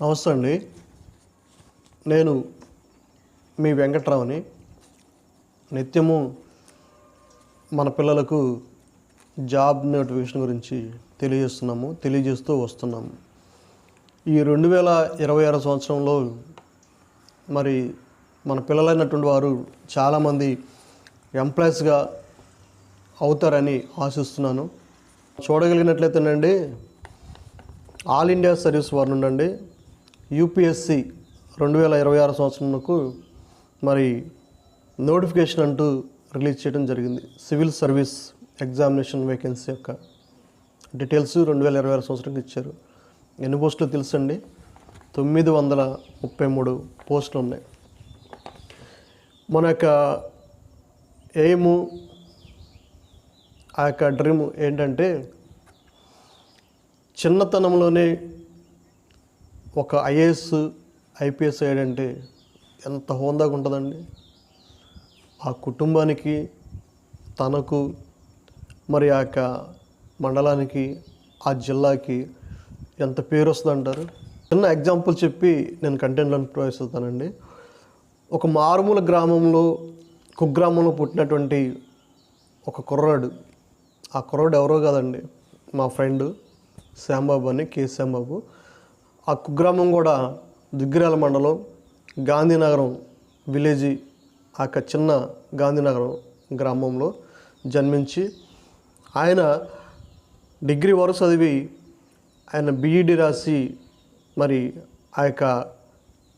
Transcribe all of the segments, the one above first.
నమస్తే అండి. నేను మీ వెంకట్రావుని. నిత్యము మన పిల్లలకు జాబ్ నోటిఫికేషన్ గురించి తెలియజేస్తూ వస్తున్నాము. ఈ 2026 సంవత్సరంలో మరి మన పిల్లలైనటువంటి వారు చాలామంది ఎంప్లాయీస్గా అవుతారని ఆశిస్తున్నాను. చూడగలిగినట్లయితేనండి, ఆల్ ఇండియా సర్వీస్ వారి నుండి యూపీఎస్సి 2026 సంవత్సరంకు మరి నోటిఫికేషన్ అంటూ రిలీజ్ చేయడం జరిగింది. సివిల్ సర్వీస్ ఎగ్జామినేషన్ వేకెన్సీ యొక్క డీటెయిల్స్ 2026 సంవత్సరంకి ఇచ్చారు. ఎన్ని పోస్టులు తెలుసండి? 933 పోస్టులు ఉన్నాయి. మన యొక్క ఎయిము, ఆ యొక్క డ్రీమ్ ఏంటంటే, చిన్నతనంలోనే ఒక ఐఏఎస్ ఐపీఎస్ అయ్యాడంటే ఎంత హోందాగా ఉంటుందండి. ఆ కుటుంబానికి, తనకు, మరి ఆ యొక్క మండలానికి, ఆ జిల్లాకి ఎంత పేరు వస్తుందంటారు. చిన్న ఎగ్జాంపుల్ చెప్పి నేను కంటెంట్లను ప్రవేశిస్తానండి. ఒక మారుమూల గ్రామంలో, కుగ్రామంలో పుట్టినటువంటి ఒక కుర్రాడు. ఆ కుర్రాడు ఎవరో కాదండి, మా ఫ్రెండ్ శ్యాంబాబు అని, కే శ్యాంబాబు. ఆ కుగ్రామం కూడా దుగ్గిరాల మండలం, గాంధీనగరం విలేజీ, ఆ చిన్న గాంధీనగరం గ్రామంలో జన్మించి ఆయన డిగ్రీ వరకు చదివి ఆయన బీఈడీ రాసి మరి ఆ యొక్క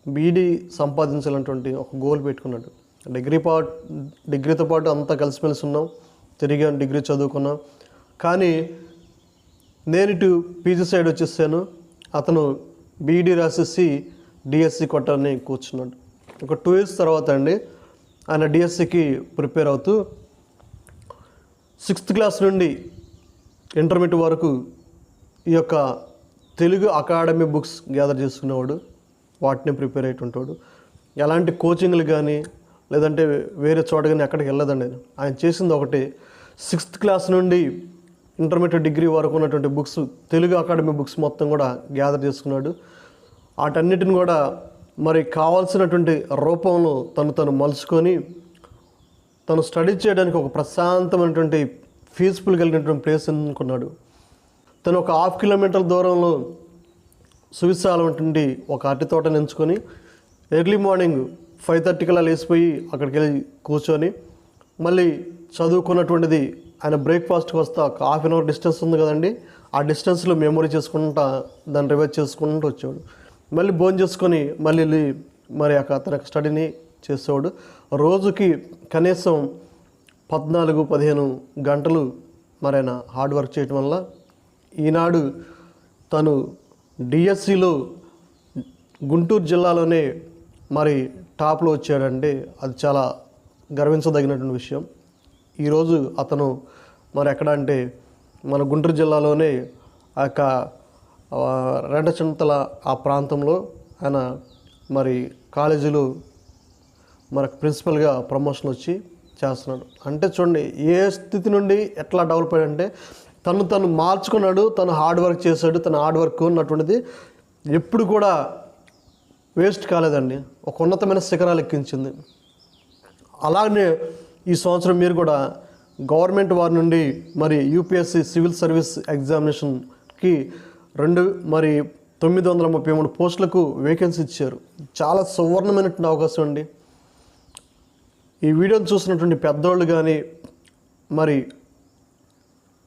బీఈడీ సంపాదించాలన్నటువంటి ఒక గోల్ పెట్టుకున్నాడు. డిగ్రీతో పాటు అంతా కలిసిమెలిసి ఉన్నాం, తిరిగాం, డిగ్రీ చదువుకున్నాం. కానీ నేను ఇటు పీజీ సైడ్ వచ్చేసాను. అతను బీఈడీ రాసేసి డిఎస్సి కొట్టాలని కూర్చున్నాడు. ఒక 2 years తర్వాత అండి ఆయన డిఎస్సికి ప్రిపేర్ అవుతూ 6th క్లాస్ నుండి ఇంటర్మీడియట్ వరకు ఈ యొక్క తెలుగు అకాడమీ బుక్స్ గ్యాదర్ చేసుకునేవాడు, వాటిని ప్రిపేర్ అయ్యేటుంటాడు. ఎలాంటి కోచింగ్లు కానీ లేదంటే వేరే చోట కానీ ఎక్కడికి వెళ్ళదండి. ఆయన చేసింది ఒకటి, 6th క్లాస్ నుండి ఇంటర్మీడియట్ డిగ్రీ వరకు ఉన్నటువంటి బుక్స్, తెలుగు అకాడమీ బుక్స్ మొత్తం కూడా గ్యాదర్ చేసుకున్నాడు. వాటన్నిటిని కూడా మరి కావాల్సినటువంటి రూపంలో తను మలుచుకొని తను స్టడీ చేయడానికి ఒక ప్రశాంతమైనటువంటి పీస్ఫుల్ కలిగినటువంటి ప్లేస్ అనుకున్నాడు. తను ఒక 1/2 kilometer దూరంలో సువిశాలమైనటువంటి ఒక అరటి తోటని ఎంచుకొని ఎర్లీ మార్నింగ్ 5:30 కల్లా లేచిపోయి అక్కడికి వెళ్ళి కూర్చొని మళ్ళీ చదువుకున్నటువంటిది ఆయన బ్రేక్ఫాస్ట్కి వస్తా ఒక 1/2 hour డిస్టెన్స్ ఉంది కదండి, ఆ డిస్టెన్స్లో మెమొరీ చేసుకుంటా దాన్ని రివైజ్ చేసుకుంటూ వచ్చేవాడు. మళ్ళీ భోజనం చేసుకొని మళ్ళీ మరి అతని స్టడీని చేసేవాడు. రోజుకి కనీసం 14-15 గంటలు మరి ఆయన హార్డ్ వర్క్ చేయడం వల్ల ఈనాడు తను డిఎస్సిలో గుంటూరు జిల్లాలోనే మరి టాప్లో వచ్చాడంటే అది చాలా గర్వించదగినటువంటి విషయం. ఈరోజు అతను మరి ఎక్కడ అంటే మన గుంటూరు జిల్లాలోనే ఆ యొక్క రెండచింతల ఆ ప్రాంతంలో ఆయన మరి కాలేజీలో మనకు ప్రిన్సిపల్గా ప్రమోషన్ వచ్చి చేస్తున్నాడు. అంటే చూడండి ఏ స్థితి నుండి ఎట్లా డెవలప్ అయ్యాడంటే తను మార్చుకున్నాడు, తను హార్డ్ వర్క్ చేశాడు. తన హార్డ్ వర్క్ ఉన్నటువంటిది ఎప్పుడు కూడా వేస్ట్ కాలేదండి, ఒక ఉన్నతమైన శిఖరాలు ఎక్కించింది. అలాగే ఈ సంవత్సరం మీరు కూడా గవర్నమెంట్ వారి నుండి మరి యూపీఎస్సి సివిల్ సర్వీస్ ఎగ్జామినేషన్కి 933 పోస్టులకు వేకెన్సీ ఇచ్చారు. చాలా సువర్ణమైనటువంటి అవకాశం అండి. ఈ వీడియోని చూసినటువంటి పెద్దోళ్ళు కానీ మరి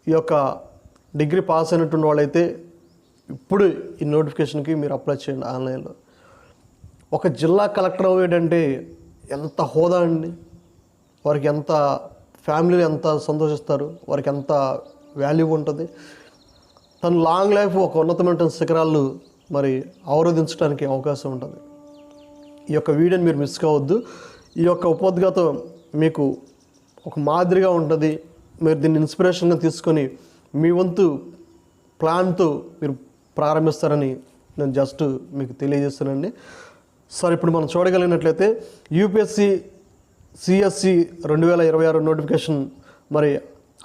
ఈ యొక్క డిగ్రీ పాస్ అయినటువంటి వాళ్ళైతే ఇప్పుడు ఈ నోటిఫికేషన్కి మీరు అప్లై చేయండి ఆన్లైన్లో. ఒక జిల్లా కలెక్టర్ అయ్యాడంటే ఎంత హోదా అండి, వారికి ఎంత ఫ్యామిలీలు ఎంత సంతోషిస్తారు, వారికి ఎంత వాల్యూ ఉంటుంది. తను లాంగ్ లైఫ్ ఒక ఉన్నతమైన శిఖరాలు మరి అవరోధించడానికి అవకాశం ఉంటుంది. ఈ యొక్క వీడియోని మీరు మిస్ కావద్దు. ఈ యొక్క ఉపోద్ఘాతం మీకు ఒక మాదిరిగా ఉంటుంది. మీరు దీన్ని ఇన్స్పిరేషన్గా తీసుకొని మీ వంతు ప్లాన్తో మీరు ప్రారంభిస్తారని నేను జస్ట్ మీకు తెలియజేస్తానండి. సార్, ఇప్పుడు మనం చూడగలిగినట్లయితే యూపీఎస్సి సిఎస్సి 2026 నోటిఫికేషన్ మరి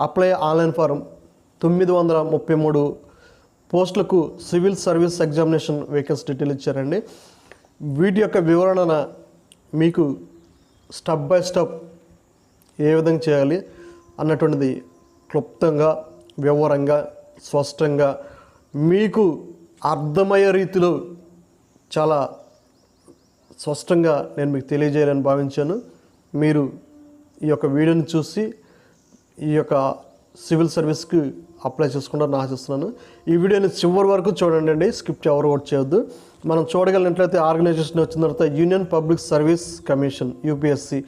అప్లై ఆన్లైన్ ఫారం 933 పోస్టులకు civil service examination vacancy detail ఇచ్చారండి. వీటి యొక్క వివరణ మీకు స్టెప్ బై స్టెప్ ఏ విధంగా చేయాలి అన్నటువంటిది క్లుప్తంగా, వివరంగా, స్పష్టంగా మీకు అర్థమయ్యే రీతిలో చాలా స్పష్టంగా నేను మీకు తెలియజేయాలని భావించాను. మీరు ఈ యొక్క వీడియోని చూసి ఈ యొక్క సివిల్ సర్వీస్కి అప్లై చేసుకుంటారని ఆశిస్తున్నాను. ఈ వీడియోని చివరి వరకు చూడండి, స్కిప్ ఎవరు కూడా చేయొద్దు. మనం చూడగలిగినట్లయితే ఆర్గనైజేషన్ వచ్చిన తర్వాత Union Public Service Commission UPSC,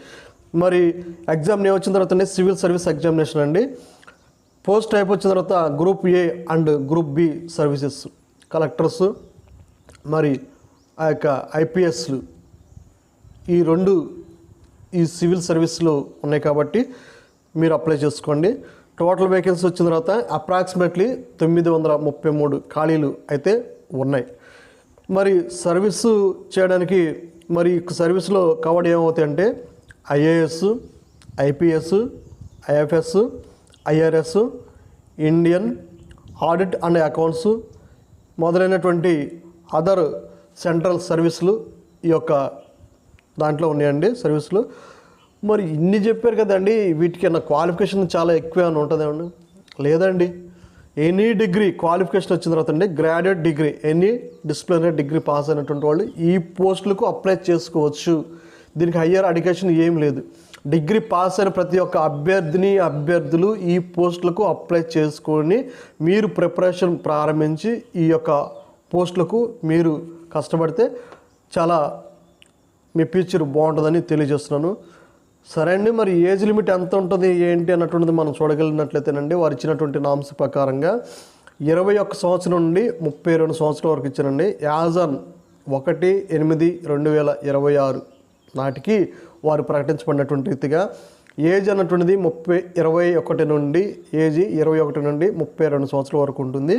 మరి ఎగ్జామ్ నేమ్ వచ్చిన తర్వాత సివిల్ సర్వీస్ ఎగ్జామినేషన్ అండి. పోస్ట్ టైప్ వచ్చిన తర్వాత group A and group B services, collectors మరి ఆ యొక్క ఐపీఎస్లు, ఈ రెండు ఈ సివిల్ సర్వీస్లో ఉన్నాయి కాబట్టి మీరు అప్లై చేసుకోండి. టోటల్ వేకెన్సీ వచ్చిన తర్వాత అప్రాక్సిమేట్లీ 933 ఖాళీలు అయితే ఉన్నాయి. మరి సర్వీసు చేయడానికి మరి సర్వీస్లో కవర్డ్ ఏమవుతాయి అంటే IAS, IPS, IFS, IRS, Indian audit and accounts మొదలైనటువంటి అదర్ సెంట్రల్ సర్వీసులు ఈ యొక్క దాంట్లో ఉన్నాయండి సర్వీసులు. మరి ఇన్ని చెప్పారు కదండి, వీటికి నా క్వాలిఫికేషన్ చాలా ఎక్కువ అని ఉంటుందేమండి? లేదండి. ఎనీ డిగ్రీ క్వాలిఫికేషన్ వచ్చిన తర్వాత అండి, graduate degree, any disciplinary degree pass అయినటువంటి వాళ్ళు ఈ పోస్టులకు అప్లై చేసుకోవచ్చు. దీనికి హయ్యర్ ఎడ్యుకేషన్ ఏం లేదు. డిగ్రీ పాస్ అయిన ప్రతి ఒక్క అభ్యర్థులు ఈ పోస్టులకు అప్లై చేసుకొని మీరు ప్రిపరేషన్ ప్రారంభించి ఈ యొక్క పోస్టులకు మీరు కష్టపడితే చాలా మీ ఫ్యూచర్ బాగుంటుందని తెలియజేస్తున్నాను. సరే అండి, మరి ఏజ్ లిమిట్ ఎంత ఉంటుంది ఏంటి అన్నటువంటిది మనం చూడగలిగినట్లయితేనండి, వారు ఇచ్చినటువంటి నామ్స్ ప్రకారంగా 21 సంవత్సరం నుండి 32 సంవత్సరాల వరకు ఇచ్చారండి. యాజ్ ఆన్ 1/8/2026 నాటికి వారు ప్రకటించబడినటువంటి రీతిగా ఏజ్ అన్నటువంటిది 21 నుండి 32 సంవత్సరాల వరకు ఉంటుంది.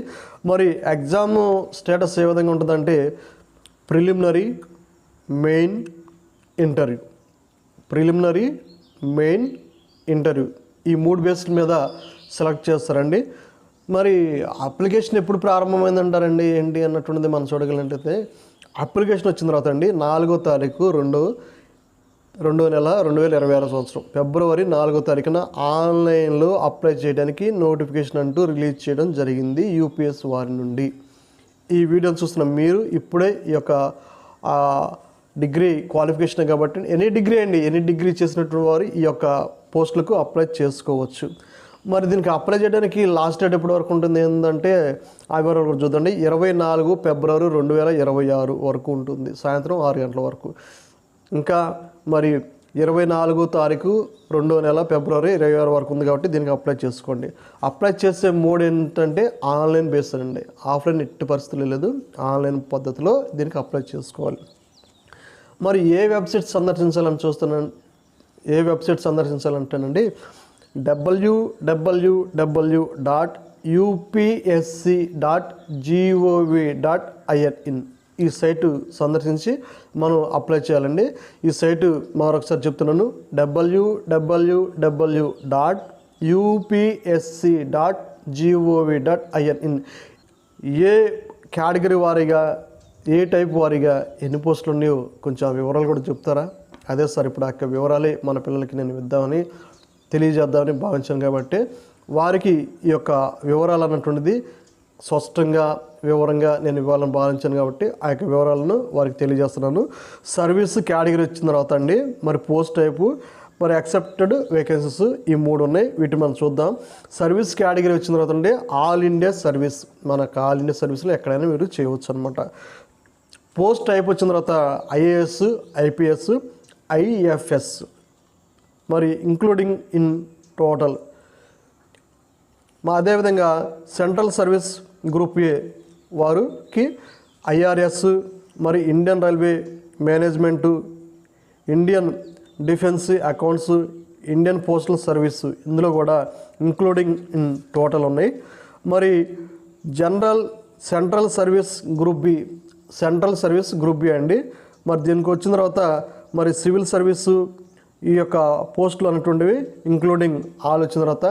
మరి ఎగ్జామ్ స్టేటస్ ఏ విధంగా ఉంటుందంటే preliminary, main, interview. Preliminary, main, interview ఈ 3 బేస్ల మీద సెలెక్ట్ చేస్తారండి. మరి అప్లికేషన్ ఎప్పుడు ప్రారంభమైందంటారండి ఏంటి అన్నటువంటిది మనం చూడగలిగినట్లయితే అప్లికేషన్ వచ్చిన తర్వాత అండి 4వ తారీఖు 2వ నెల 2026 సంవత్సరం ఫిబ్రవరి 4వ తారీఖున ఆన్లైన్లో అప్లై చేయడానికి నోటిఫికేషన్ అంటూ రిలీజ్ చేయడం జరిగింది యూపీఎస్ వారి నుండి. ఈ వీడియోని చూస్తున్న మీరు ఇప్పుడే ఈ యొక్క డిగ్రీ క్వాలిఫికేషన్ కాబట్టి ఎనీ డిగ్రీ చేసినటువంటి వారు ఈ యొక్క పోస్టులకు అప్లై చేసుకోవచ్చు. మరి దీనికి అప్లై చేయడానికి లాస్ట్ డేట్ ఎప్పటి వరకు ఉంటుంది ఏంటంటే ఆ వివరాలు కూడా చూద్దండి. 24 ఫిబ్రవరి 2026 వరకు ఉంటుంది, సాయంత్రం 6 గంటల వరకు. ఇంకా మరి 24వ తారీఖు 2వ నెల ఫిబ్రవరి 26 వరకు ఉంది కాబట్టి దీనికి అప్లై చేసుకోండి. అప్లై చేసే మోడ్ ఏంటంటే ఆన్లైన్ బేస్డ్ అండి, ఆఫ్లైన్ ఎట్టి పరిస్థితులు లేదు, ఆన్లైన్ పద్ధతిలో దీనికి అప్లై చేసుకోవాలి. మరి ఏ వెబ్సైట్ సందర్శించాలంటేనండి www.upsc.gov.in ఈ సైటు సందర్శించి మనం అప్లై చేయాలండి. ఈ సైటు మరొకసారి చెప్తున్నాను, www.upsc.gov.in. ఏ కేటగిరీ వారీగా, ఏ టైప్ వారీగా ఎన్ని పోస్టులు ఉన్నాయో కొంచెం వివరాలు కూడా చెప్తారా? అదే సార్, ఇప్పుడు ఆ వివరాలే మన పిల్లలకి నేను ఇద్దామని తెలియజేద్దామని భావించాను కాబట్టి వారికి ఈ యొక్క వివరాలు అన్నటువంటిది స్పష్టంగా వివరంగా నేను ఇవ్వాలని భావించాను కాబట్టి ఆ యొక్క వివరాలను వారికి తెలియజేస్తున్నాను. సర్వీస్ కేటగిరీ వచ్చిన తర్వాత అండి మరి పోస్ట్ టైపు మరి యాక్సెప్టెడ్ వేకెన్సీస్ ఈ 3 ఉన్నాయి. వీటిని మనం చూద్దాం. సర్వీస్ కేటగిరీ వచ్చిన తర్వాత అండి ఆల్ ఇండియా సర్వీస్, మనకు ఆల్ ఇండియా సర్వీస్లో ఎక్కడైనా మీరు చేయవచ్చు అనమాట. పోస్ట్ టైప్ వచ్చిన తర్వాత ఐఏఎస్, ఐపీఎస్, ఐఎఫ్ఎస్ మరి ఇంక్లూడింగ్ ఇన్ టోటల్. అదేవిధంగా సెంట్రల్ సర్వీస్ గ్రూప్ ఏ వారికి ఐఆర్ఎస్, మరి Indian railway management, Indian defence accounts, Indian postal service ఇందులో కూడా ఇంక్లూడింగ్ ఇన్ టోటల్ ఉన్నాయి. మరి సెంట్రల్ సర్వీస్ గ్రూప్ బి అండి. మరి దీనికి వచ్చిన తర్వాత మరి సివిల్ సర్వీసు ఈ యొక్క పోస్టులు అనేటువంటివి ఇంక్లూడింగ్ ఆల్ వచ్చిన తర్వాత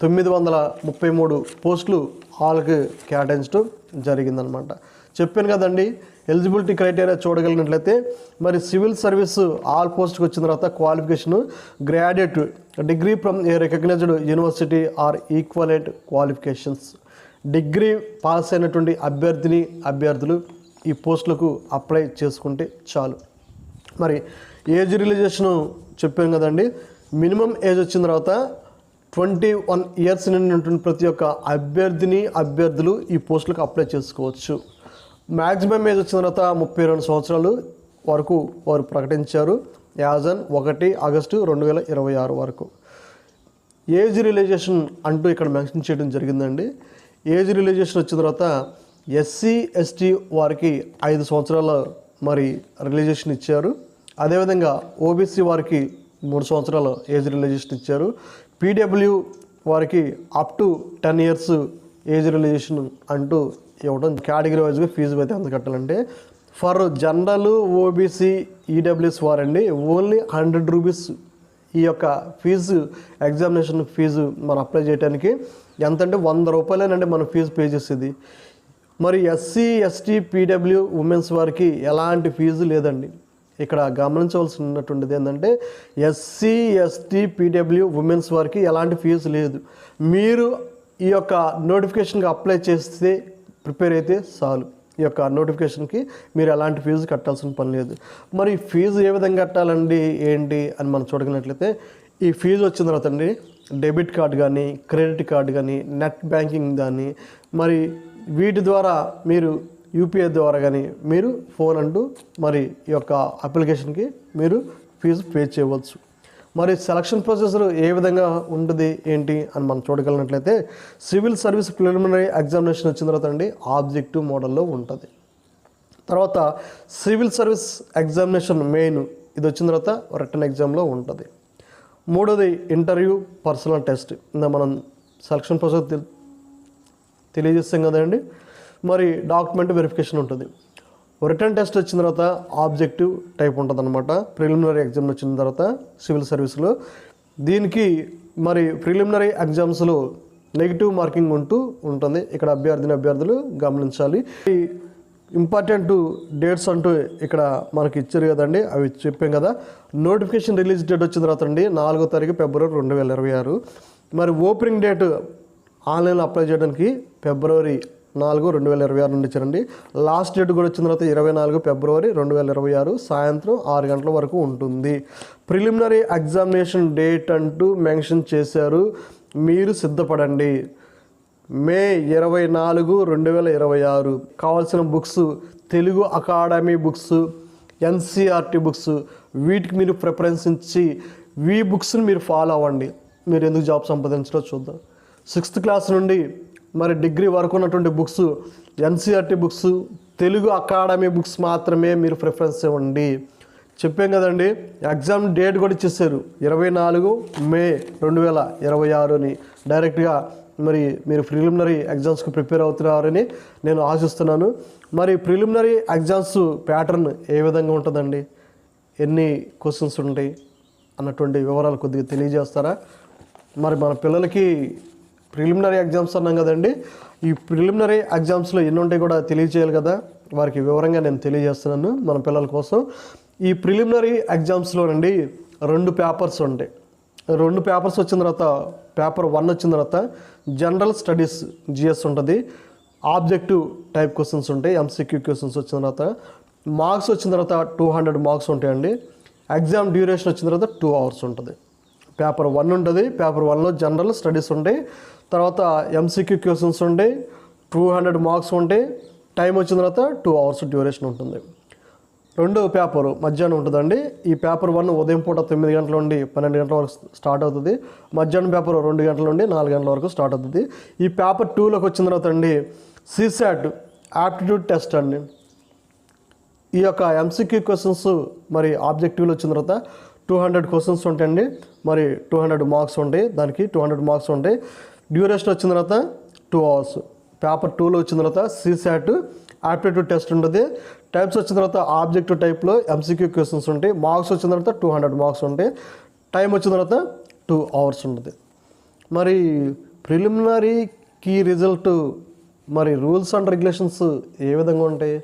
933 పోస్టులు వాళ్ళకి కేటాయించడం జరిగిందనమాట. చెప్పాను కదండి, ఎలిజిబిలిటీ క్రైటీరియా చూడగలిగినట్లయితే మరి సివిల్ సర్వీస్ ఆల్ పోస్ట్కి వచ్చిన తర్వాత qualification graduate degree from a recognised university or equivalent qualifications. Degree pass అయినటువంటి అభ్యర్థులు ఈ పోస్టులకు అప్లై చేసుకుంటే చాలు. మరి ఏజ్ రిలీజేషను చెప్పాను కదండి, మినిమం ఏజ్ వచ్చిన తర్వాత 21 ఇయర్స్ నుండి ఉంటుంది ప్రతి ఒక్క అభ్యర్థులు ఈ పోస్టులకు అప్లై చేసుకోవచ్చు. మ్యాక్సిమం ఏజ్ వచ్చిన తర్వాత 32 సంవత్సరాలు వరకు వారు ప్రకటించారు యాజ్ ఆన్ 1 ఆగస్టు 2026 వరకు. ఏజ్ రిలీజేషన్ అంటూ ఇక్కడ మెన్షన్ చేయడం జరిగిందండి. ఏజ్ రిలీజేషన్ వచ్చిన తర్వాత ఎస్సీ ఎస్టీ వారికి 5 సంవత్సరాల మరి రిలీజేషన్ ఇచ్చారు. అదేవిధంగా ఓబీసీ వారికి 3 సంవత్సరాల ఏజ్ రిలీజేషన్ ఇచ్చారు. పీడబ్ల్యూ వారికి up to 10 years age relaxation అంటూ ఇవ్వడం. కేటగిరీ వైజ్గా ఫీజు అయితే ఎంత కట్టాలంటే ఫర్ జనరల్ ఓబీసీ ఈడబ్ల్యూఎస్ వారండి ఓన్లీ 100 రూపీస్ ఈ యొక్క ఫీజు, ఎగ్జామినేషన్ ఫీజు మనం అప్లై చేయడానికి ఎంతంటే 100 రూపాయలేనండి మనం ఫీజు పే చేసేది. మరి ఎస్సీ ఎస్టీ పీడబ్ల్యూ ఉమెన్స్ వారికి ఎలాంటి ఫీజు లేదండి. ఇక్కడ గమనించవలసినటువంటిది ఏంటంటే ఎస్సీ ఎస్టీ పీడబ్ల్యూ ఉమెన్స్ వారికి ఎలాంటి ఫీజు లేదు. మీరు ఈ యొక్క నోటిఫికేషన్కి అప్లై చేస్తే ప్రిపేర్ అయితే చాలు. ఈ యొక్క నోటిఫికేషన్కి మీరు ఎలాంటి ఫీజు కట్టాల్సిన పని లేదు. మరి ఫీజు ఏ విధంగా కట్టాలండి ఏంటి అని మనం చూడగలిగినట్లయితే ఈ ఫీజు వచ్చిన తర్వాత అండి డెబిట్ కార్డు కానీ క్రెడిట్ కార్డు కానీ నెట్ బ్యాంకింగ్ కానీ మరి వీటి ద్వారా మీరు యూపీఐ ద్వారా కానీ మీరు ఫోన్ అంటూ మరి ఈ యొక్క అప్లికేషన్కి మీరు ఫీజు పే చేయవచ్చు. మరి సెలక్షన్ ప్రొసెసర్ ఏ విధంగా ఉంటుంది ఏంటి అని మనం చూడగలిగినట్లయితే సివిల్ సర్వీస్ ప్రిలిమినరీ ఎగ్జామినేషన్ వచ్చిన తర్వాత అండి ఆబ్జెక్టివ్ మోడల్లో ఉంటుంది. తర్వాత సివిల్ సర్వీస్ ఎగ్జామినేషన్ మెయిన్ ఇది వచ్చిన తర్వాత రిటన్ ఎగ్జామ్లో ఉంటుంది. మూడోది ఇంటర్వ్యూ పర్సనల్ టెస్ట్. మనం సెలక్షన్ ప్రొసెసర్ తెలియజేస్తాం కదండి. మరి డాక్యుమెంట్ వెరిఫికేషన్ ఉంటుంది. రిటర్న్ టెస్ట్ వచ్చిన తర్వాత ఆబ్జెక్టివ్ టైప్ ఉంటుంది అనమాట. ప్రిలిమినరీ ఎగ్జామ్ వచ్చిన తర్వాత సివిల్ సర్వీస్లో దీనికి మరి ప్రిలిమినరీ ఎగ్జామ్స్లో నెగిటివ్ మార్కింగ్ ఉంటుంది. ఇక్కడ అభ్యర్థులు గమనించాలి. ఇంపార్టెంట్ డేట్స్ అంటూ ఇక్కడ మనకి ఇచ్చారు కదండి, అవి చెప్పాం కదా. నోటిఫికేషన్ రిలీజ్ డేట్ వచ్చిన తర్వాత అండి 4వ తారీఖు ఫిబ్రవరి 2026. మరి ఓపెనింగ్ డేట్ ఆన్లైన్లో అప్లై చేయడానికి ఫిబ్రవరి 4, 2026 నుండి ఇచ్చారండి. లాస్ట్ డేట్ కూడా వచ్చిన తర్వాత 24 ఫిబ్రవరి 2026 సాయంత్రం 6 గంటల వరకు ఉంటుంది. ప్రిలిమినరీ ఎగ్జామినేషన్ డేట్ అంటూ మెన్షన్ చేశారు, మీరు సిద్ధపడండి. మే 24, 2026. కావాల్సిన books Telugu academy books, NCERT books వీటికి మీరు ప్రిఫరెన్స్ ఇచ్చి ఈ బుక్స్ని మీరు ఫాలో అవ్వండి. మీరు ఎందుకు జాబ్ సంపాదించడో చూద్దాం. 6th క్లాస్ నుండి మరి డిగ్రీ వరకు ఉన్నటువంటి books, NCERT books, Telugu academy books మాత్రమే మీరు ప్రిఫరెన్స్ ఇవ్వండి. చెప్పాం కదండి, ఎగ్జామ్ డేట్ కూడా ఇచ్చేసారు 24 మే 2026 డైరెక్ట్గా మరి మీరు ప్రిలిమినరీ ఎగ్జామ్స్కి ప్రిపేర్ అవుతున్నారని నేను ఆశిస్తున్నాను. మరి ప్రిలిమినరీ ఎగ్జామ్స్ ప్యాటర్న్ ఏ విధంగా ఉంటుందండి, ఎన్ని క్వశ్చన్స్ ఉంటాయి అన్నటువంటి వివరాలు కొద్దిగా తెలియజేస్తారా? మరి మన పిల్లలకి ప్రిలిమినరీ ఎగ్జామ్స్ అన్నాం కదండి, ఈ ప్రిలిమినరీ ఎగ్జామ్స్లో ఎన్ని ఉంటాయి కూడా తెలియజేయాలి కదా, వారికి వివరంగా నేను తెలియజేస్తున్నాను మన పిల్లల కోసం. ఈ ప్రిలిమినరీ ఎగ్జామ్స్లో నుండి 2 పేపర్స్ ఉంటాయి. 2 పేపర్స్ వచ్చిన తర్వాత పేపర్ 1 వచ్చిన తర్వాత జనరల్ స్టడీస్ జిఎస్ ఉంటుంది, ఆబ్జెక్టివ్ టైప్ క్వశ్చన్స్ ఉంటాయి, ఎంసీక్యూ క్వశ్చన్స్ వచ్చిన తర్వాత మార్క్స్ వచ్చిన తర్వాత 200 మార్క్స్ ఉంటాయండి. ఎగ్జామ్ డ్యూరేషన్ వచ్చిన తర్వాత 2 hours ఉంటుంది. పేపర్ 1 ఉంటుంది, పేపర్ 1లో జనరల్ స్టడీస్ ఉంటాయి, తర్వాత ఎంసీక్యూ క్వశ్చన్స్ ఉంటాయి, 200 మార్క్స్ ఉంటాయి, టైం వచ్చిన తర్వాత 2 hours డ్యూరేషన్ ఉంటుంది. 2వ పేపరు మధ్యాహ్నం ఉంటుందండి. ఈ పేపర్ 1 ఉదయం పూట 9 గంటల నుండి 12 గంటల వరకు స్టార్ట్ అవుతుంది. మధ్యాహ్నం పేపర్ 2 గంటల నుండి 4 గంటల వరకు స్టార్ట్ అవుతుంది. ఈ పేపర్ 2లోకి వచ్చిన తర్వాత అండి సిసాట్ యాప్టిట్యూడ్ టెస్ట్ అండి. ఈ యొక్క ఎంసీక్యూ క్వశ్చన్స్ మరి ఆబ్జెక్టివ్లో వచ్చిన తర్వాత 200 క్వశ్చన్స్ ఉంటాయండి. మరి 200 మార్క్స్ ఉంటాయి, దానికి 200 మార్క్స్ ఉంటాయి. డ్యూరేషన్ వచ్చిన తర్వాత 2 hours. పేపర్ 2లో వచ్చిన తర్వాత సిసాట్ యాప్టిట్యూడ్ టెస్ట్ ఉంటుంది. టైప్స్ వచ్చిన తర్వాత ఆబ్జెక్టివ్ టైప్లో ఎంసీక్యూ క్వశ్చన్స్ ఉంటాయి. మార్క్స్ వచ్చిన తర్వాత 200 మార్క్స్ ఉంటాయి. టైం వచ్చిన తర్వాత 2 hours ఉంటుంది. మరి ప్రిలిమినరీ కీ రిజల్ట్ మరి రూల్స్ అండ్ రెగ్యులేషన్స్ ఏ విధంగా ఉంటాయి,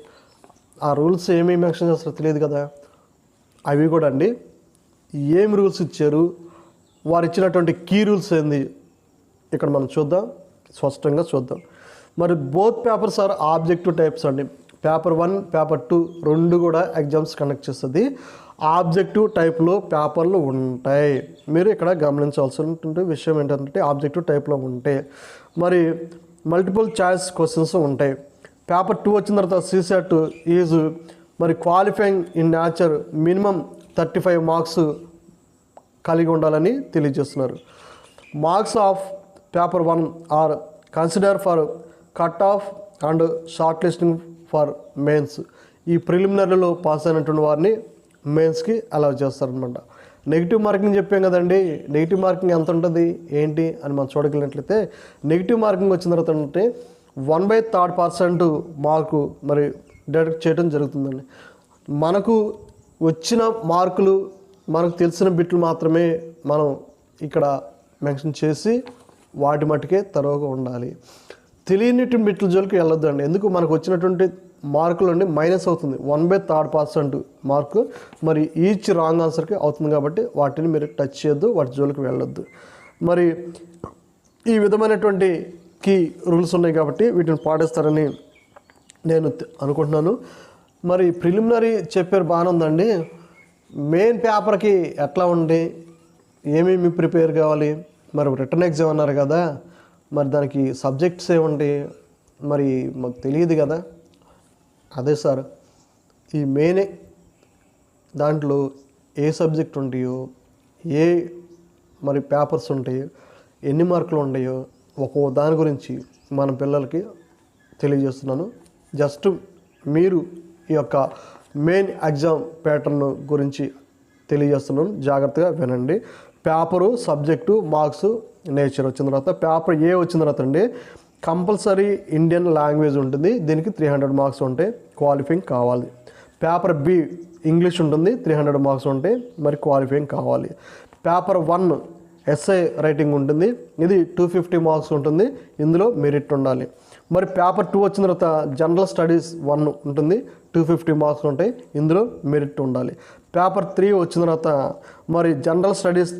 ఆ రూల్స్ ఏమేమి మెన్షన్ చేస్తారో తెలియదు కదా. అవి కూడా అండి ఏం రూల్స్ ఇచ్చారు, వారు ఇచ్చినటువంటి కీ రూల్స్ ఏంది ఇక్కడ మనం చూద్దాం, స్పష్టంగా చూద్దాం. మరి both papers are objective types అండి. పేపర్ 1 పేపర్ 2 రెండు కూడా ఎగ్జామ్స్ కండక్ట్ చేస్తుంది. ఆబ్జెక్టివ్ టైప్లో పేపర్లు ఉంటాయి. మీరు ఇక్కడ గమనించాల్సిన విషయం ఏంటంటే ఆబ్జెక్టివ్ టైప్లో ఉంటాయి. మరి మల్టిపుల్ చాయిస్ క్వశ్చన్స్ ఉంటాయి. పేపర్ 2 వచ్చిన తర్వాత CSAT ఈజ్ మరి qualifying in nature minimum 35 marks కలిగి ఉండాలని తెలియజేస్తున్నారు. Marks of paper 1 are consider for cut off and shortlisting for mains. ఈ ప్రిలిమినరీలో పాస్ అయినటువంటి వారిని మెయిన్స్కి అలౌ చేస్తారనమాట. నెగిటివ్ మార్కింగ్ చెప్పాం కదండి, నెగిటివ్ మార్కింగ్ ఎంత ఉంటుంది ఏంటి అని మనం చూడగలిగినట్లయితే నెగిటివ్ మార్కింగ్ వచ్చిన తర్వాత అంటే 1/3% మార్కు మరి డిడక్ట్ చేయడం జరుగుతుందండి. మనకు వచ్చిన మార్కులు మనకు తెలిసిన బిట్లు మాత్రమే మనం ఇక్కడ మెన్షన్ చేసి వాటి మట్టుకే తరువుగా ఉండాలి. తెలియని బిట్ల జోలికి వెళ్ళొద్దు అండి. ఎందుకు మనకు వచ్చినటువంటి మార్కులు అండి మైనస్ అవుతుంది, 1/3% మార్కు మరి ఈచ్ రాంగ్ ఆన్సర్కి అవుతుంది కాబట్టి వాటిని మీరు టచ్ చేయొద్దు, వాటి జోలికి వెళ్ళొద్దు. మరి ఈ విధమైనటువంటి కీ రూల్స్ ఉన్నాయి కాబట్టి వీటిని పాటిస్తారని నేను అనుకుంటున్నాను. మరి ప్రిలిమినరీ చెప్పారు బాగానే ఉందండి. మెయిన్ పేపర్కి ఎట్లా ఉండి ఏమేమి ప్రిపేర్ కావాలి, మరి రిటర్న్ ఎగ్జామ్ అన్నారు కదా, మరి దానికి సబ్జెక్ట్స్ ఏముంటాయి మరి మాకు తెలియదు కదా. అదే సార్, ఈ మెయిన్ దాంట్లో ఏ సబ్జెక్ట్ ఉంటాయో, ఏ మరి పేపర్స్ ఉంటాయో, ఎన్ని మార్కులు ఉంటాయో ఒక్కో దాని గురించి మన పిల్లలకి తెలియజేస్తున్నాను. జస్ట్ మీరు ఈ యొక్క మెయిన్ ఎగ్జామ్ ప్యాటర్న్ గురించి తెలియజేస్తున్నాను, జాగ్రత్తగా వినండి. పేపరు, సబ్జెక్టు, మార్క్స్, నేచర్ వచ్చిన తర్వాత పేపర్ ఏ వచ్చిన తర్వాత అండి కంపల్సరీ ఇండియన్ లాంగ్వేజ్ ఉంటుంది, దీనికి 300 మార్క్స్ ఉంటాయి, క్వాలిఫైయింగ్ కావాలి. పేపర్ బి ఇంగ్లీష్ ఉంటుంది, 300 మార్క్స్ ఉంటాయి, మరి క్వాలిఫైయింగ్ కావాలి. పేపర్ 1 ఎస్ఐ రైటింగ్ ఉంటుంది, ఇది 250 మార్క్స్ ఉంటుంది, ఇందులో మెరిట్ ఉండాలి. మరి పేపర్ 2 వచ్చిన తర్వాత జనరల్ స్టడీస్ 1 ఉంటుంది, 250 మార్క్స్ ఉంటాయి, ఇందులో మెరిట్ ఉండాలి. పేపర్ 3 వచ్చిన తర్వాత మరి జనరల్ స్టడీస్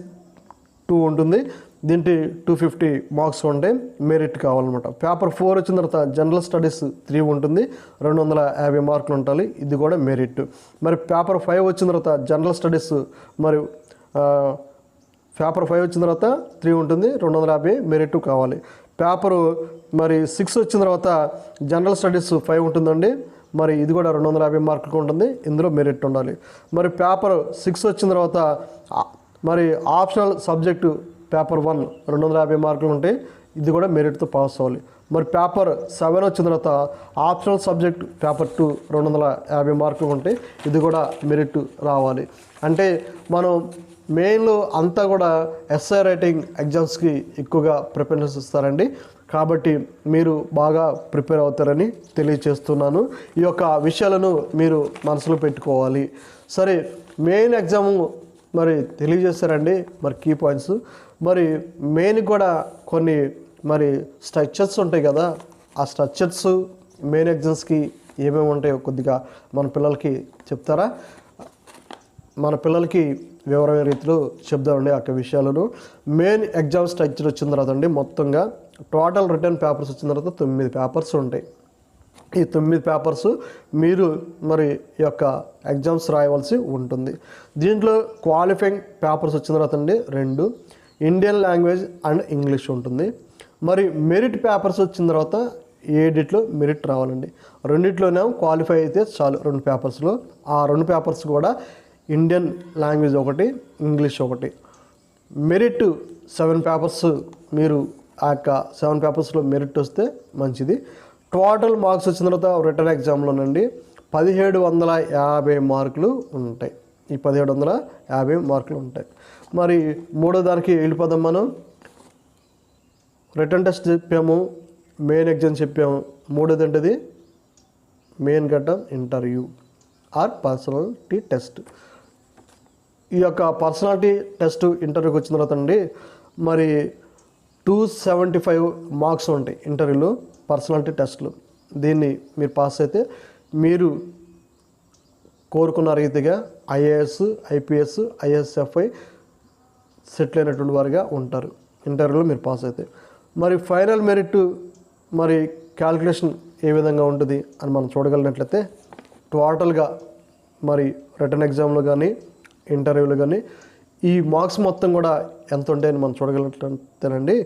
2 ఉంటుంది, దీంట్లో 250 మార్క్స్ ఉంటాయి, మెరిట్ కావాలన్నమాట. పేపర్ 4 వచ్చిన తర్వాత జనరల్ స్టడీస్ 3 ఉంటుంది, 250 మార్కులు ఉండాలి, ఇది కూడా మెరిట్. మరి పేపర్ 5 వచ్చిన తర్వాత జనరల్ స్టడీస్ మరి పేపర్ 5 వచ్చిన తర్వాత 3 ఉంటుంది, 250 మెరిట్ కావాలి. పేపరు మరి 6 వచ్చిన తర్వాత జనరల్ స్టడీస్ 5 ఉంటుందండి, మరి ఇది కూడా 250 మార్కులకు ఉంటుంది, ఇందులో మెరిట్ ఉండాలి. మరి పేపర్ 6 వచ్చిన తర్వాత మరి ఆప్షనల్ సబ్జెక్టు పేపర్ 1 250 మార్కులు ఉంటాయి, ఇది కూడా మెరిట్తో పాస్ అవ్వాలి. మరి పేపర్ 7 వచ్చిన తర్వాత ఆప్షనల్ సబ్జెక్ట్ పేపర్ 2 250 మార్కులు ఉంటాయి, ఇది కూడా మెరిట్ రావాలి. అంటే మనం మెయిన్లో అంతా కూడా ఎస్ఐ రైటింగ్ ఎగ్జామ్స్కి ఎక్కువగా ప్రిఫరెన్స్ ఇస్తారండి, కాబట్టి మీరు బాగా ప్రిపేర్ అవుతారని తెలియచేస్తున్నాను. ఈ యొక్క విషయాలను మీరు మనసులో పెట్టుకోవాలి. సరే, మెయిన్ ఎగ్జాము మరి తెలియజేస్తారండి మరి కీ పాయింట్స్. మరి మెయిన్ కూడా కొన్ని మరి స్ట్రక్చర్స్ ఉంటాయి కదా, ఆ స్ట్రక్చర్స్ మెయిన్ ఎగ్జామ్స్కి ఏమేమి ఉంటాయో కొద్దిగా మన పిల్లలకి చెప్తారా? మన పిల్లలకి వివరమైన రీతిలో చెప్దామండి ఆ విషయాలను. మెయిన్ ఎగ్జామ్ స్ట్రక్చర్ వచ్చిన తర్వాత అండి మొత్తంగా టోటల్ రిటర్న్ పేపర్స్ వచ్చిన తర్వాత 9 పేపర్స్ ఉంటాయి. ఈ 9 పేపర్స్ మీరు మరి ఈ యొక్క ఎగ్జామ్స్ రాయవలసి ఉంటుంది. దీంట్లో క్వాలిఫైయింగ్ పేపర్స్ వచ్చిన తర్వాత అండి 2 ఇండియన్ లాంగ్వేజ్ అండ్ ఇంగ్లీష్ ఉంటుంది. మరి మెరిట్ పేపర్స్ వచ్చిన తర్వాత ఏడిట్లో మెరిట్ రావాలండి. రెండిట్లోనే క్వాలిఫై అయితే చాలు 2 పేపర్స్లో. ఆ 2 పేపర్స్ కూడా ఇండియన్ లాంగ్వేజ్ ఒకటి, ఇంగ్లీష్ ఒకటి. మెరిట్ 7 పేపర్స్, మీరు ఆ యొక్క 7 పేపర్స్లో మెరిట్ వస్తే మంచిది. టోటల్ మార్క్స్ వచ్చిన తర్వాత రిటర్న్ ఎగ్జామ్లోనండి 1750 మార్కులు ఉంటాయి. ఈ 1750 మార్కులు ఉంటాయి. మరి మూడో దానికి వెళ్ళిపోదాం మనం. రిటర్న్ టెస్ట్ చెప్పాము, మెయిన్ ఎగ్జామ్ చెప్పాము. మూడోది ఏంటిది? మెయిన్ ఘట్టం ఇంటర్వ్యూ ఆర్ పర్సనాలిటీ టెస్ట్. ఈ యొక్క పర్సనాలిటీ టెస్ట్ ఇంటర్వ్యూకి వచ్చిన తర్వాత అండి మరి 275 మార్క్స్ ఉంటాయి ఇంటర్వ్యూలో, పర్సనాలిటీ టెస్ట్లు. దీన్ని మీరు పాస్ అయితే మీరు కోరుకున్న రీతిగా ఐఏఎస్, ఐపీఎస్, ఐఎస్ఎఫ్ఐ సెటిల్ అయినటువంటి వారిగా ఉంటారు ఇంటర్వ్యూలో మీరు పాస్ అయితే. మరి ఫైనల్ మెరిట్ మరి క్యాల్కులేషన్ ఏ విధంగా ఉంటుంది అని మనం చూడగలిగినట్లయితే టోటల్గా మరి రిటర్న్ ఎగ్జామ్లో కానీ ఇంటర్వ్యూలో కానీ ఈ మార్క్స్ మొత్తం కూడా ఎంత ఉంటాయని మనం చూడగలిగినట్లయితేనండి,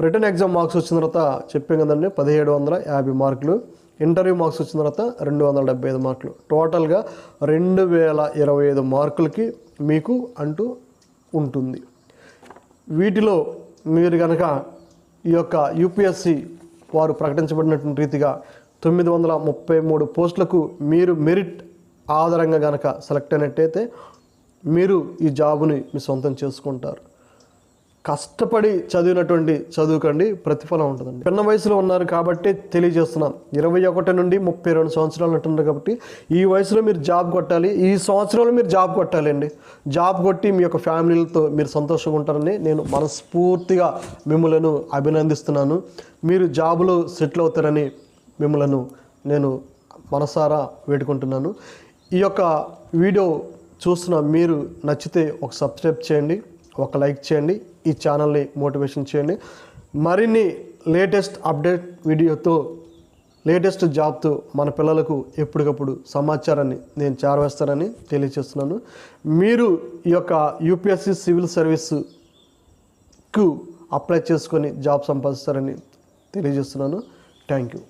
రిటర్న్ ఎగ్జామ్ మార్క్స్ వచ్చిన తర్వాత చెప్పాం కదండి 1750 మార్కులు, ఇంటర్వ్యూ మార్క్స్ వచ్చిన తర్వాత 275 మార్కులు, టోటల్గా 2025 మార్కులకి మీకు అంటూ ఉంటుంది. వీటిలో మీరు కనుక ఈ యొక్క యూపీఎస్సి వారు ప్రకటించబడినటువంటి రీతిగా 933 పోస్టులకు మీరు మెరిట్ ఆధారంగా కనుక సెలెక్ట్ అయినట్టయితే మీరు ఈ జాబుని మీ సొంతం చేసుకుంటారు. కష్టపడి చదివినటువంటి చదువుకండి ప్రతిఫలం ఉంటుందండి. చిన్న వయసులో ఉన్నారు కాబట్టి తెలియజేస్తున్నాం. 21 నుండి 32 సంవత్సరాలు ఉంటున్నారు కాబట్టి ఈ వయసులో మీరు జాబ్ కొట్టాలి. ఈ సంవత్సరంలో మీరు జాబ్ కొట్టాలండి. జాబ్ కొట్టి మీ యొక్క ఫ్యామిలీలతో మీరు సంతోషంగా ఉంటారని నేను మనస్ఫూర్తిగా మిమ్మలను అభినందిస్తున్నాను. మీరు జాబులో సెటిల్ అవుతారని మిమ్మలను నేను మనసారా వేడుకుంటున్నాను. ఈ యొక్క వీడియో చూస్తున్న మీరు నచ్చితే ఒక సబ్స్క్రైబ్ చేయండి, ఒక లైక్ చేయండి, ఈ ఛానల్ని మోటివేషన్ చేయండి. మరిన్ని లేటెస్ట్ అప్డేట్ వీడియోతో, లేటెస్ట్ జాబ్తో మన పిల్లలకు ఎప్పటికప్పుడు సమాచారాన్ని నేను చేరవేస్తానని తెలియజేస్తున్నాను. మీరు ఈ యొక్క యూపీఎస్సీ సివిల్ సర్వీస్కు అప్లై చేసుకొని జాబ్ సంపాదిస్తారని తెలియజేస్తున్నాను. Thank you.